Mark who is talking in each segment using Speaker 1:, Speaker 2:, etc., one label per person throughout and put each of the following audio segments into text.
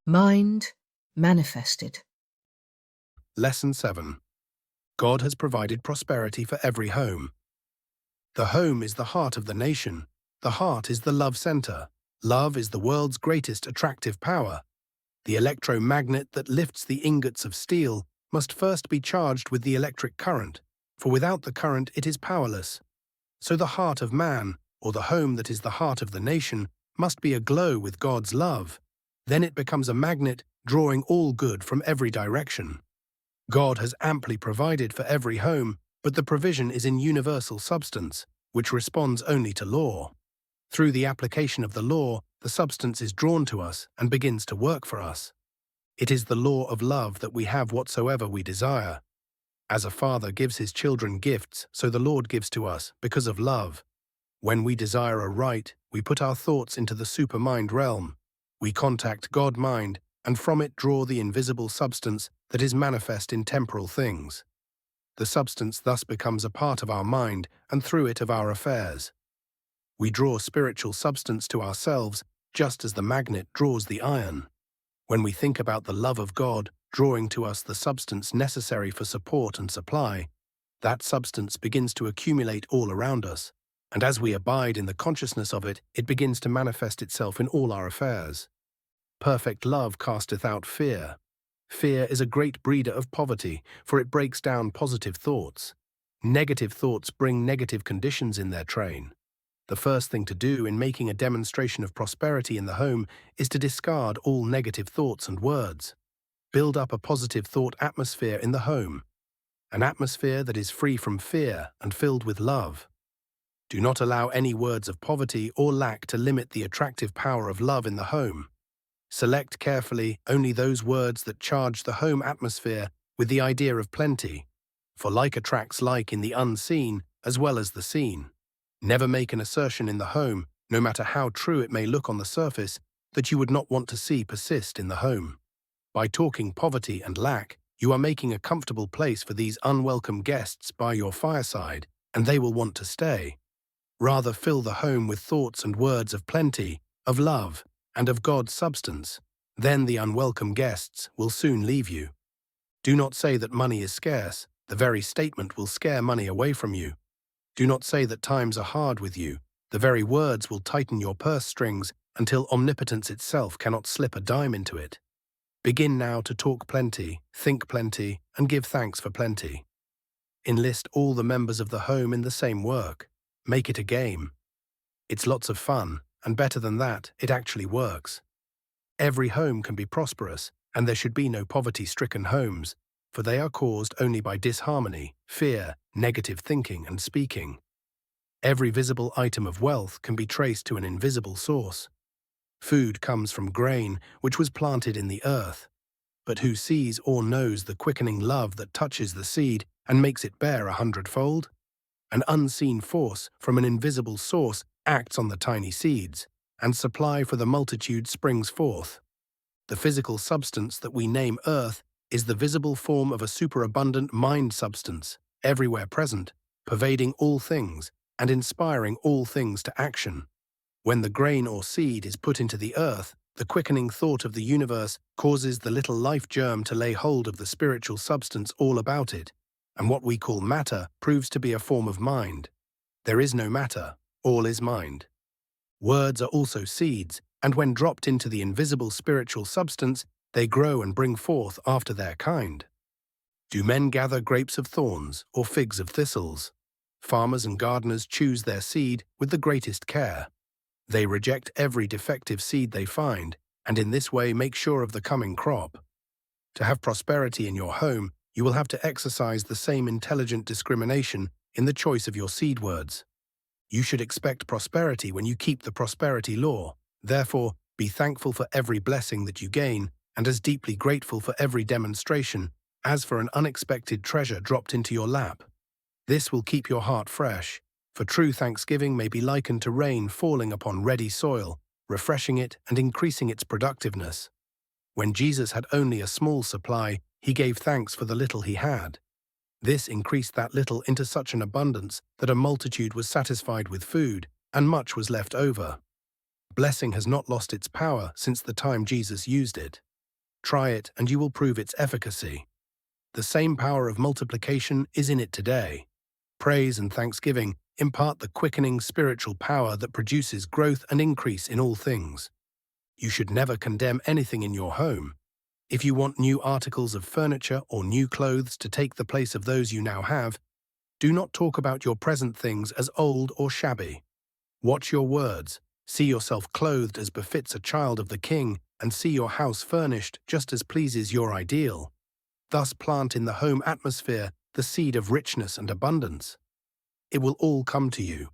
Speaker 1: Mind manifested.
Speaker 2: Lesson 7. God has provided prosperity for every home. The home is the heart of the nation. The heart is the love center. Love is the world's greatest attractive power. The electromagnet that lifts the ingots of steel must first be charged with the electric current, for without the current it is powerless. So the heart of man, or the home that is the heart of the nation, must be aglow with God's love. Then it becomes a magnet, drawing all good from every direction. God has amply provided for every home, but the provision is in universal substance, which responds only to law. Through the application of the law, the substance is drawn to us and begins to work for us. It is the law of love that we have whatsoever we desire. As a father gives his children gifts, so the Lord gives to us, because of love. When we desire a right, we put our thoughts into the supermind realm. We contact God-mind, and from it draw the invisible substance that is manifest in temporal things. The substance thus becomes a part of our mind, and through it of our affairs. We draw spiritual substance to ourselves, just as the magnet draws the iron. When we think about the love of God, drawing to us the substance necessary for support and supply, that substance begins to accumulate all around us, and as we abide in the consciousness of it, it begins to manifest itself in all our affairs. Perfect love casteth out fear. Fear is a great breeder of poverty, for it breaks down positive thoughts. Negative thoughts bring negative conditions in their train. The first thing to do in making a demonstration of prosperity in the home is to discard all negative thoughts and words. Build up a positive thought atmosphere in the home, an atmosphere that is free from fear and filled with love. Do not allow any words of poverty or lack to limit the attractive power of love in the home. Select carefully only those words that charge the home atmosphere with the idea of plenty, for like attracts like in the unseen as well as the seen. Never make an assertion in the home, no matter how true it may look on the surface, that you would not want to see persist in the home. By talking poverty and lack, you are making a comfortable place for these unwelcome guests by your fireside, and they will want to stay. Rather fill the home with thoughts and words of plenty, of love, and of God's substance. Then the unwelcome guests will soon leave you. Do not say that money is scarce. The very statement will scare money away from you. Do not say that times are hard with you. The very words will tighten your purse strings until omnipotence itself cannot slip a dime into it. Begin now to talk plenty, think plenty, and give thanks for plenty. Enlist all the members of the home in the same work. Make it a game. It's lots of fun, and better than that, it actually works. Every home can be prosperous, and there should be no poverty-stricken homes, for they are caused only by disharmony, fear, negative thinking and speaking. Every visible item of wealth can be traced to an invisible source. Food comes from grain which was planted in the earth. But who sees or knows the quickening love that touches the seed and makes it bear 100-fold? An unseen force from an invisible source acts on the tiny seeds, and supply for the multitude springs forth. The physical substance that we name earth is the visible form of a superabundant mind substance, everywhere present, pervading all things, and inspiring all things to action. When the grain or seed is put into the earth, the quickening thought of the universe causes the little life germ to lay hold of the spiritual substance all about it, and what we call matter proves to be a form of mind. There is no matter, all is mind. Words are also seeds, and when dropped into the invisible spiritual substance, they grow and bring forth after their kind. Do men gather grapes of thorns or figs of thistles? Farmers and gardeners choose their seed with the greatest care. They reject every defective seed they find, and in this way make sure of the coming crop. To have prosperity in your home, you will have to exercise the same intelligent discrimination in the choice of your seed words. You should expect prosperity when you keep the prosperity law. Therefore, be thankful for every blessing that you gain, and as deeply grateful for every demonstration as for an unexpected treasure dropped into your lap. This will keep your heart fresh, for true thanksgiving may be likened to rain falling upon ready soil, refreshing it and increasing its productiveness. When Jesus had only a small supply, he gave thanks for the little he had. This increased that little into such an abundance that a multitude was satisfied with food, and much was left over. Blessing has not lost its power since the time Jesus used it. Try it and you will prove its efficacy. The same power of multiplication is in it today. Praise and thanksgiving impart the quickening spiritual power that produces growth and increase in all things. You should never condemn anything in your home. If you want new articles of furniture or new clothes to take the place of those you now have, do not talk about your present things as old or shabby. Watch your words, see yourself clothed as befits a child of the King, and see your house furnished just as pleases your ideal. Thus plant in the home atmosphere the seed of richness and abundance. It will all come to you.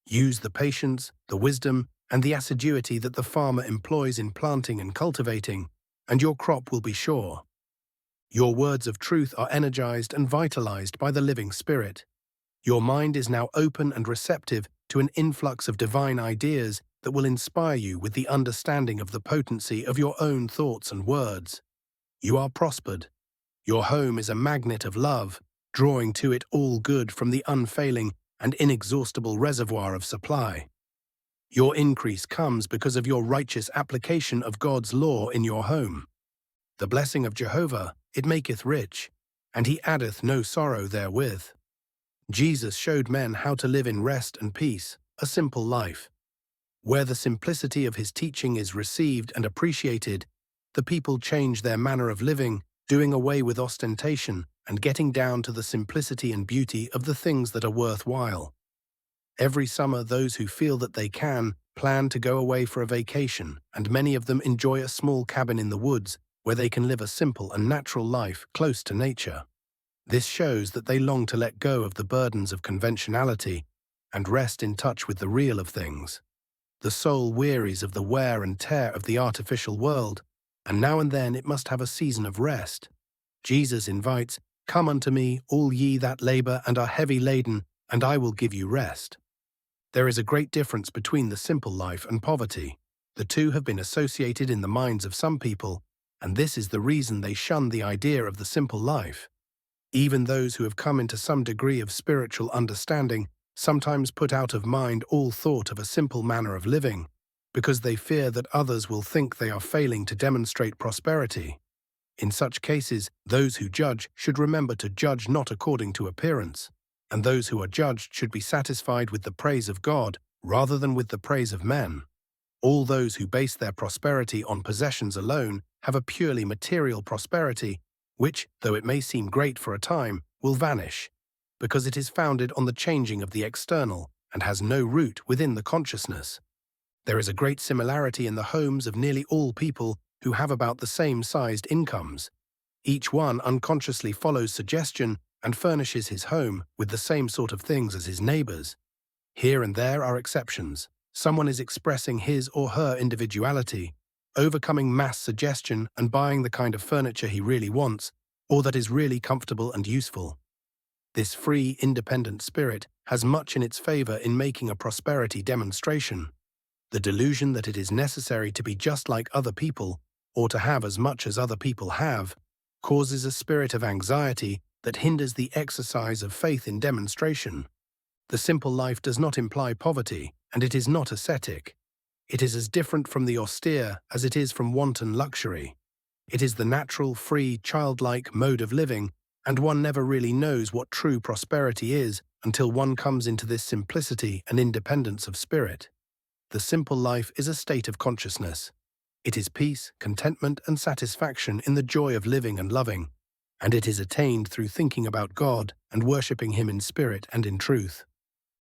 Speaker 2: Use the patience, the wisdom, and the assiduity that the farmer employs in planting and cultivating, and your crop will be sure. Your words of truth are energized and vitalized by the living Spirit. Your mind is now open and receptive to an influx of divine ideas that will inspire you with the understanding of the potency of your own thoughts and words. You are prospered. Your home is a magnet of love, drawing to it all good from the unfailing and inexhaustible reservoir of supply. Your increase comes because of your righteous application of God's law in your home. The blessing of Jehovah, it maketh rich, and he addeth no sorrow therewith. Jesus showed men how to live in rest and peace, a simple life. Where the simplicity of his teaching is received and appreciated, the people change their manner of living, doing away with ostentation and getting down to the simplicity and beauty of the things that are worthwhile. Every summer, those who feel that they can plan to go away for a vacation, and many of them enjoy a small cabin in the woods where they can live a simple and natural life close to nature. This shows that they long to let go of the burdens of conventionality and rest in touch with the real of things. The soul wearies of the wear and tear of the artificial world, and now and then it must have a season of rest. Jesus invites, "Come unto me, all ye that labor and are heavy laden, and I will give you rest." There is a great difference between the simple life and poverty. The two have been associated in the minds of some people, and this is the reason they shun the idea of the simple life. Even those who have come into some degree of spiritual understanding sometimes put out of mind all thought of a simple manner of living, because they fear that others will think they are failing to demonstrate prosperity. In such cases, those who judge should remember to judge not according to appearance, and those who are judged should be satisfied with the praise of God rather than with the praise of men. All those who base their prosperity on possessions alone have a purely material prosperity, which, though it may seem great for a time, will vanish, because it is founded on the changing of the external and has no root within the consciousness. There is a great similarity in the homes of nearly all people who have about the same sized incomes. Each one unconsciously follows suggestion and furnishes his home with the same sort of things as his neighbors. Here and there are exceptions. Someone is expressing his or her individuality, overcoming mass suggestion and buying the kind of furniture he really wants, or that is really comfortable and useful. This free, independent spirit has much in its favor in making a prosperity demonstration. The delusion that it is necessary to be just like other people, or to have as much as other people have, causes a spirit of anxiety that hinders the exercise of faith in demonstration. The simple life does not imply poverty, and it is not ascetic. It is as different from the austere as it is from wanton luxury. It is the natural, free, childlike mode of living, and one never really knows what true prosperity is until one comes into this simplicity and independence of spirit. The simple life is a state of consciousness. It is peace, contentment, and satisfaction in the joy of living and loving, and it is attained through thinking about God and worshipping Him in spirit and in truth.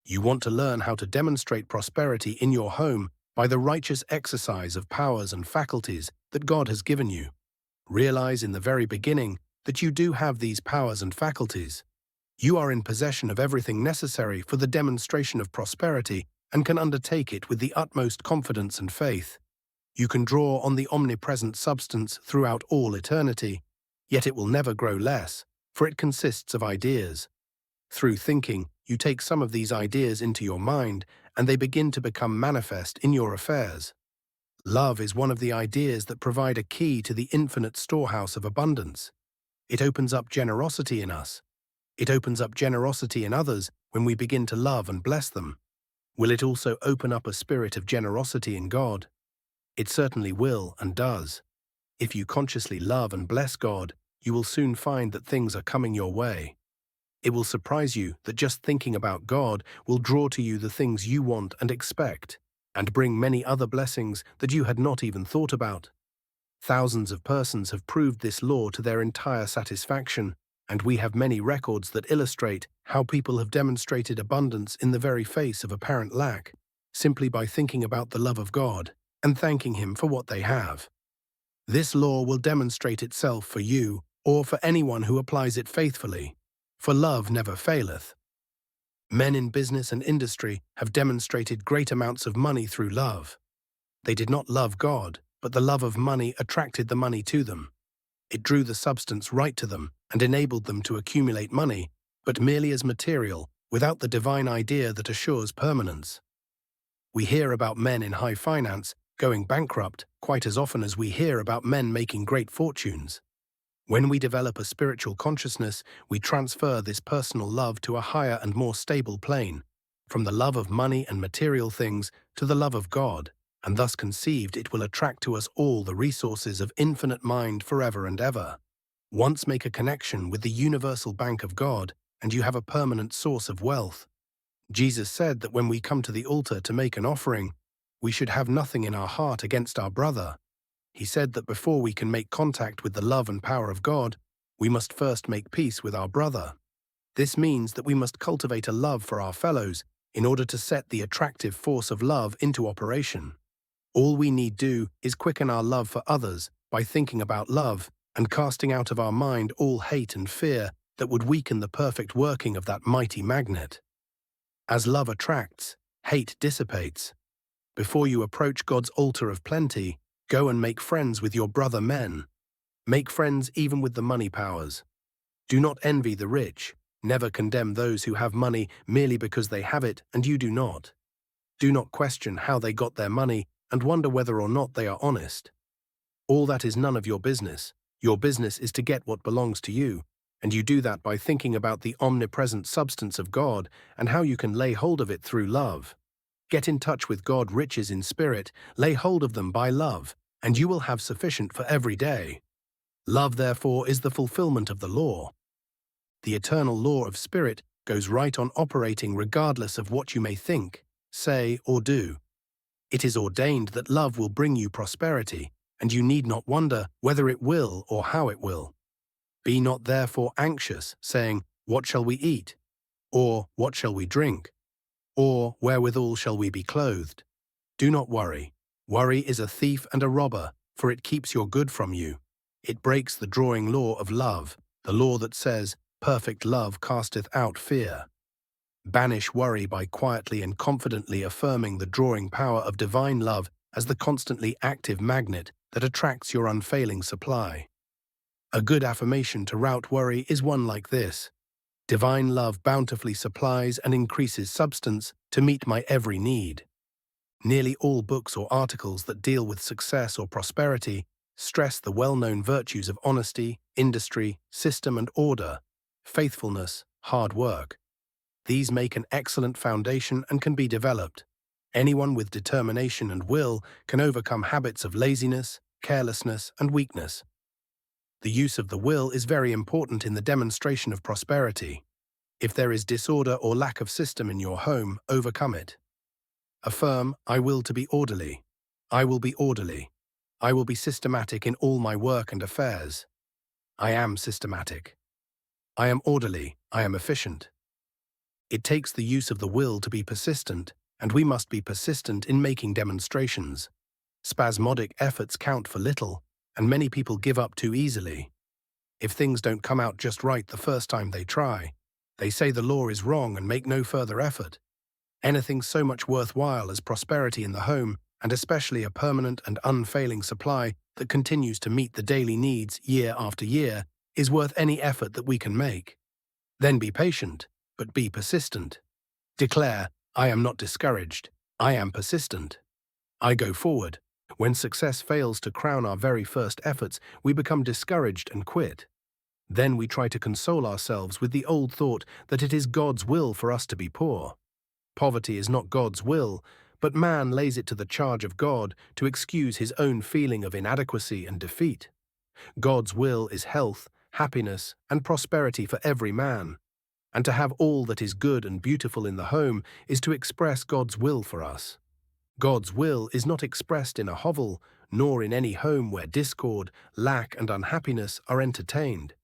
Speaker 2: You want to learn how to demonstrate prosperity in your home by the righteous exercise of powers and faculties that God has given you. Realize in the very beginning that you do have these powers and faculties. You are in possession of everything necessary for the demonstration of prosperity and can undertake it with the utmost confidence and faith. You can draw on the omnipresent substance throughout all eternity, yet it will never grow less, for it consists of ideas. Through thinking, you take some of these ideas into your mind, and they begin to become manifest in your affairs. Love is one of the ideas that provide a key to the infinite storehouse of abundance. It opens up generosity in us. It opens up generosity in others when we begin to love and bless them. Will it also open up a spirit of generosity in God? It certainly will and does. If you consciously love and bless God, you will soon find that things are coming your way. It will surprise you that just thinking about God will draw to you the things you want and expect, and bring many other blessings that you had not even thought about. Thousands of persons have proved this law to their entire satisfaction, and we have many records that illustrate how people have demonstrated abundance in the very face of apparent lack, simply by thinking about the love of God and thanking Him for what they have. This law will demonstrate itself for you or for anyone who applies it faithfully, for love never faileth. Men in business and industry have demonstrated great amounts of money through love. They did not love God, but the love of money attracted the money to them. It drew the substance right to them and enabled them to accumulate money, but merely as material, without the divine idea that assures permanence. We hear about men in high finance going bankrupt quite as often as we hear about men making great fortunes. When we develop a spiritual consciousness, we transfer this personal love to a higher and more stable plane, from the love of money and material things to the love of God, and thus conceived it will attract to us all the resources of infinite mind forever and ever. Once make a connection with the universal bank of God, and you have a permanent source of wealth. Jesus said that when we come to the altar to make an offering, we should have nothing in our heart against our brother. He said that before we can make contact with the love and power of God, we must first make peace with our brother. This means that we must cultivate a love for our fellows in order to set the attractive force of love into operation. All we need do is quicken our love for others by thinking about love and casting out of our mind all hate and fear that would weaken the perfect working of that mighty magnet. As love attracts, hate dissipates. Before you approach God's altar of plenty, go and make friends with your brother men. Make friends even with the money powers. Do not envy the rich. Never condemn those who have money merely because they have it and you do not. Do not question how they got their money and wonder whether or not they are honest. All that is none of your business. Your business is to get what belongs to you, and you do that by thinking about the omnipresent substance of God and how you can lay hold of it through love. Get in touch with God riches in spirit, lay hold of them by love, and you will have sufficient for every day. Love, therefore, is the fulfillment of the law. The eternal law of spirit goes right on operating regardless of what you may think, say, or do. It is ordained that love will bring you prosperity, and you need not wonder whether it will or how it will. Be not therefore anxious, saying, "What shall we eat?" or "What shall we drink?" or "Wherewithal shall we be clothed?" Do not worry. Worry is a thief and a robber, for it keeps your good from you. It breaks the drawing law of love, the law that says, "Perfect love casteth out fear." Banish worry by quietly and confidently affirming the drawing power of divine love as the constantly active magnet that attracts your unfailing supply. A good affirmation to rout worry is one like this: Divine love bountifully supplies and increases substance to meet my every need. Nearly all books or articles that deal with success or prosperity stress the well-known virtues of honesty, industry, system and order, faithfulness, hard work. These make an excellent foundation and can be developed. Anyone with determination and will can overcome habits of laziness, carelessness, and weakness. The use of the will is very important in the demonstration of prosperity. If there is disorder or lack of system in your home, overcome it. Affirm, "I will to be orderly. I will be orderly. I will be systematic in all my work and affairs. I am systematic. I am orderly. I am efficient." It takes the use of the will to be persistent, and we must be persistent in making demonstrations. Spasmodic efforts count for little, and many people give up too easily. If things don't come out just right the first time they try, they say the law is wrong and make no further effort. Anything so much worthwhile as prosperity in the home, and especially a permanent and unfailing supply that continues to meet the daily needs year after year, is worth any effort that we can make. Then be patient, but be persistent. Declare, "I am not discouraged. I am persistent. I go forward." When success fails to crown our very first efforts, we become discouraged and quit. Then we try to console ourselves with the old thought that it is God's will for us to be poor. Poverty is not God's will, but man lays it to the charge of God to excuse his own feeling of inadequacy and defeat. God's will is health, happiness, and prosperity for every man, and to have all that is good and beautiful in the home is to express God's will for us. God's will is not expressed in a hovel, nor in any home where discord, lack, and unhappiness are entertained.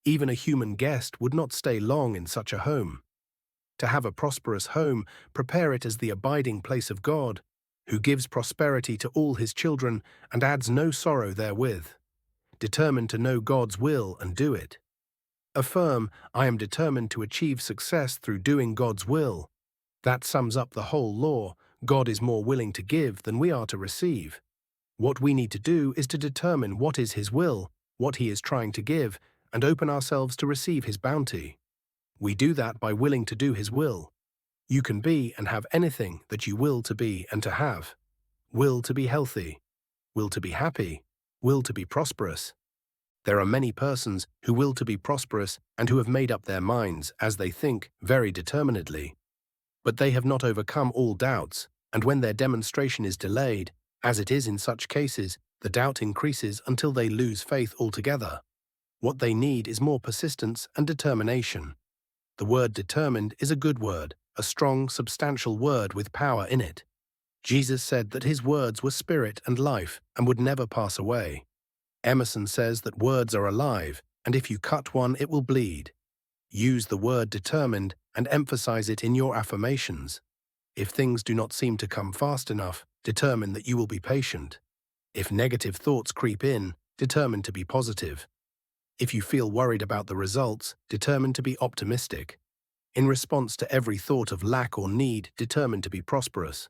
Speaker 2: Even a human guest would not stay long in such a home. To have a prosperous home, prepare it as the abiding place of God, who gives prosperity to all his children and adds no sorrow therewith. Determine to know God's will and do it. Affirm, I am determined to achieve success through doing God's will. That sums up the whole law. God is more willing to give than we are to receive. What we need to do is to determine what is his will, what he is trying to give, and open ourselves to receive his bounty. We do that by willing to do his will. You can be and have anything that you will to be and to have. Will to be healthy. Will to be happy. Will to be prosperous. There are many persons who will to be prosperous and who have made up their minds, as they think, very determinedly. But they have not overcome all doubts, and when their demonstration is delayed, as it is in such cases, the doubt increases until they lose faith altogether. What they need is more persistence and determination. The word determined is a good word, a strong, substantial word with power in it. Jesus said that his words were spirit and life and would never pass away. Emerson says that words are alive, and if you cut one, it will bleed. Use the word determined and emphasize it in your affirmations. If things do not seem to come fast enough, determine that you will be patient. If negative thoughts creep in, determine to be positive. If you feel worried about the results, determine to be optimistic. In response to every thought of lack or need, determine to be prosperous.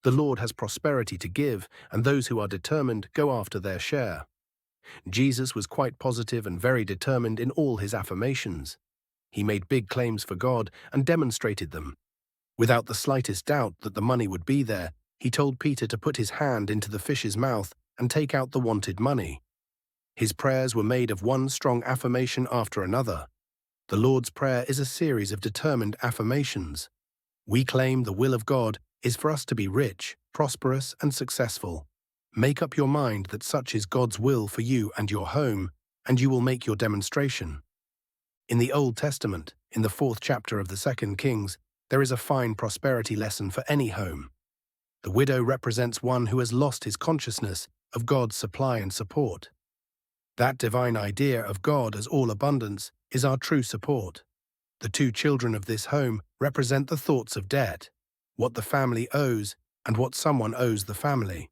Speaker 2: The Lord has prosperity to give, and those who are determined go after their share. Jesus was quite positive and very determined in all his affirmations. He made big claims for God and demonstrated them. Without the slightest doubt that the money would be there, he told Peter to put his hand into the fish's mouth and take out the wanted money. His prayers were made of one strong affirmation after another. The Lord's Prayer is a series of determined affirmations. We claim the will of God is for us to be rich, prosperous, and successful. Make up your mind that such is God's will for you and your home, and you will make your demonstration. In the Old Testament, in the 4th chapter of the 2nd Kings, there is a fine prosperity lesson for any home. The widow represents one who has lost his consciousness of God's supply and support. That divine idea of God as all abundance is our true support. The two children of this home represent the thoughts of debt, what the family owes, and what someone owes the family.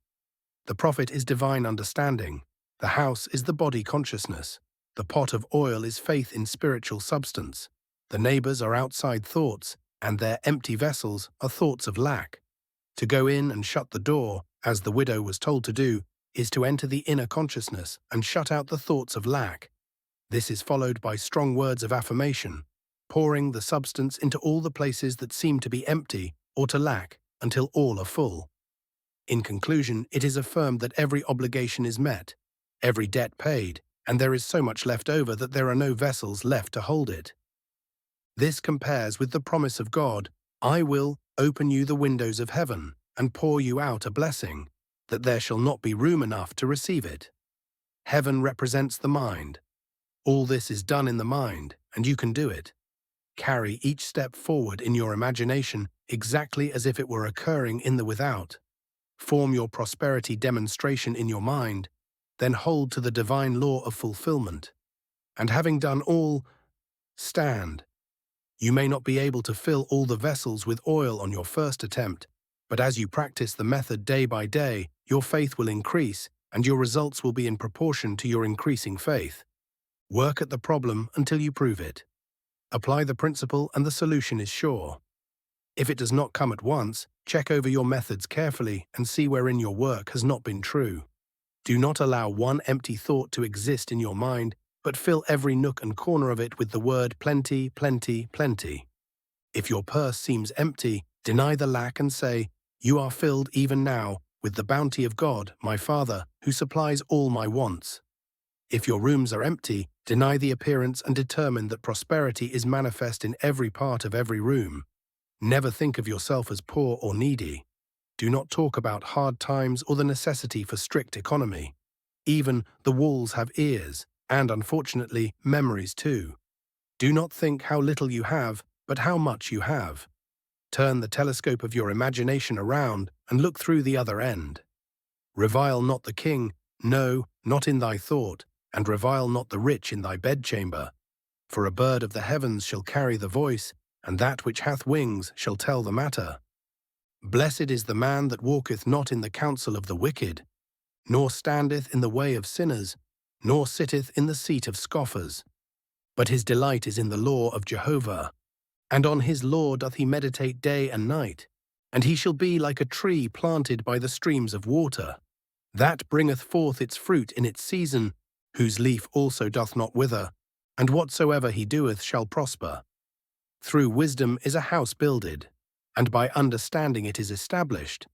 Speaker 2: The prophet is divine understanding. The house is the body consciousness. The pot of oil is faith in spiritual substance. The neighbors are outside thoughts, and their empty vessels are thoughts of lack. To go in and shut the door, as the widow was told to do, is to enter the inner consciousness and shut out the thoughts of lack. This is followed by strong words of affirmation, pouring the substance into all the places that seem to be empty or to lack until all are full. In conclusion, it is affirmed that every obligation is met, every debt paid, and there is so much left over that there are no vessels left to hold it. This compares with the promise of God, I will open you the windows of heaven and pour you out a blessing, that there shall not be room enough to receive it. Heaven represents the mind. All this is done in the mind, and you can do it. Carry each step forward in your imagination exactly as if it were occurring in the without. Form your prosperity demonstration in your mind, then hold to the divine law of fulfillment. And having done all, stand. You may not be able to fill all the vessels with oil on your first attempt, but as you practice the method day by day, your faith will increase, and your results will be in proportion to your increasing faith. Work at the problem until you prove it. Apply the principle and the solution is sure. If it does not come at once, check over your methods carefully and see wherein your work has not been true. Do not allow one empty thought to exist in your mind, but fill every nook and corner of it with the word plenty, plenty, plenty. If your purse seems empty, deny the lack and say, you are filled even now with the bounty of God, my Father, who supplies all my wants. If your rooms are empty, deny the appearance and determine that prosperity is manifest in every part of every room. Never think of yourself as poor or needy. do not talk about hard times or the necessity for strict economy. Even the walls have ears, and unfortunately, memories too. Do not think how little you have, but how much you have. Turn the telescope of your imagination around and look through the other end. Revile not the king, no, not in thy thought, and revile not the rich in thy bedchamber. For a bird of the heavens shall carry the voice, and that which hath wings shall tell the matter. Blessed is the man that walketh not in the counsel of the wicked, nor standeth in the way of sinners, nor sitteth in the seat of scoffers. But his delight is in the law of Jehovah, and on his law doth he meditate day and night. And he shall be like a tree planted by the streams of water, that bringeth forth its fruit in its season, whose leaf also doth not wither, and whatsoever he doeth shall prosper. Through wisdom is a house builded, and by understanding it is established,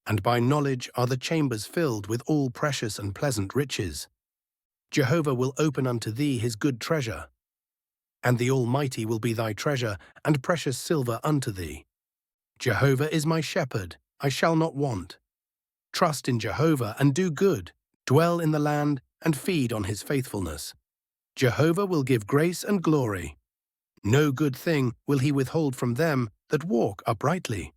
Speaker 2: and by knowledge are the chambers filled with all precious and pleasant riches. Jehovah will open unto thee his good treasure, and the Almighty will be thy treasure, and precious silver unto thee. Jehovah is my shepherd, I shall not want. Trust in Jehovah and do good, dwell in the land and feed on his faithfulness. Jehovah will give grace and glory. No good thing will he withhold from them that walk uprightly.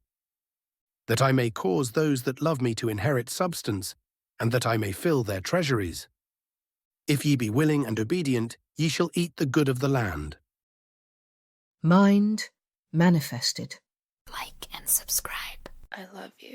Speaker 2: That I may cause those that love me to inherit substance, and that I may fill their treasuries. If ye be willing and obedient, ye shall eat the good of the land.
Speaker 1: Mind manifested.
Speaker 3: Like and subscribe.
Speaker 4: I love you.